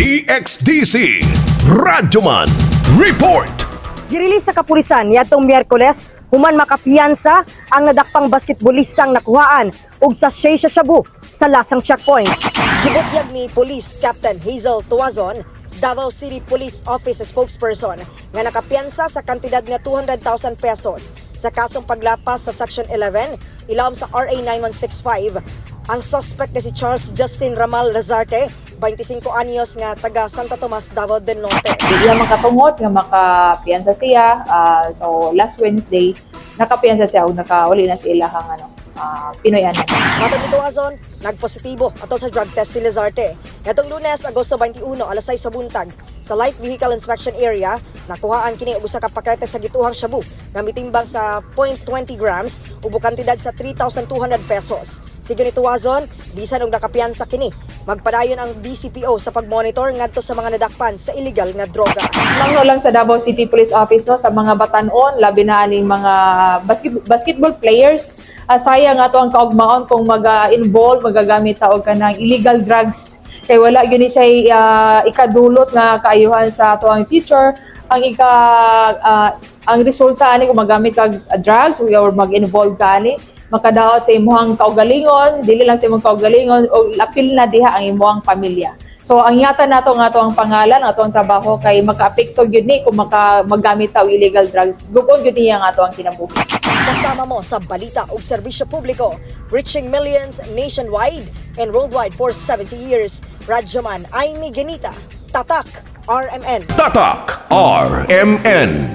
DXDC Radyoman Report. Girilis sa kapulisan niadtong Miyerkules, human makapiyansa ang nadakpang basketballistang nakuhaan ug sa Shabu sa lasang checkpoint. Gibutyag ni Police Captain Hazel Tuazon, Davao City Police Office spokesperson, nga nakapiyansa sa kantidad nga 200,000 pesos sa kasong paglapas sa Section 11 ilawom sa RA 9165. Ang suspect na si Charles Justin Ramal Lazarte, 25 anyos nga taga Santa Tomas, Davao del Norte. Di lang makatungot nga makapiyansa siya. So last Wednesday, nakapiyansa siya o nakawali na sa ilahang Pinoy anak. Matod nito Azon, nagpositibo ato sa drug test si Lazarte. Itong Lunes, Agosto 21, alas 6 sa buntag, sa Light Vehicle Inspection Area, nakuhaan kini og usa ka pakete sa gituhang shabu nga mitimbang sa 0.20 grams ug kantidad sa 3,200 pesos. Sige ni Tuazon, bisan og nakapiyansa kini, magpadayon ang DCPO sa pagmonitor ngadto sa mga nadakpan sa illegal nga droga. Nangno lang sa Davao City Police Office sa mga batanon, labi na aning mga basketball players. Sayang ato ang kaugmaon kung mag-involve, magagamit ta og kanang illegal drugs. Kay wala gyud siya ikadulot nga kaayuhan sa ato ang future. Ang resulta ani kung magamit kag drugs or mag-involve ka ani, makadaot sa imuhang kaugalingon, dili lang sa imong kaugalingon o lapil na diha ang imuhang pamilya. So ang yata nato nga ato ang pangalan, ato ang trabaho kay makaapekto gyud ni kung magamit ta og illegal drugs. Gugod gyud niya nga ato ang kinabuhi. Kasama mo sa balita ug serbisyo publiko, reaching millions nationwide and worldwide for 70 years. Radyoman Aimee Genita, Tatak, RMN. Tatak RMN.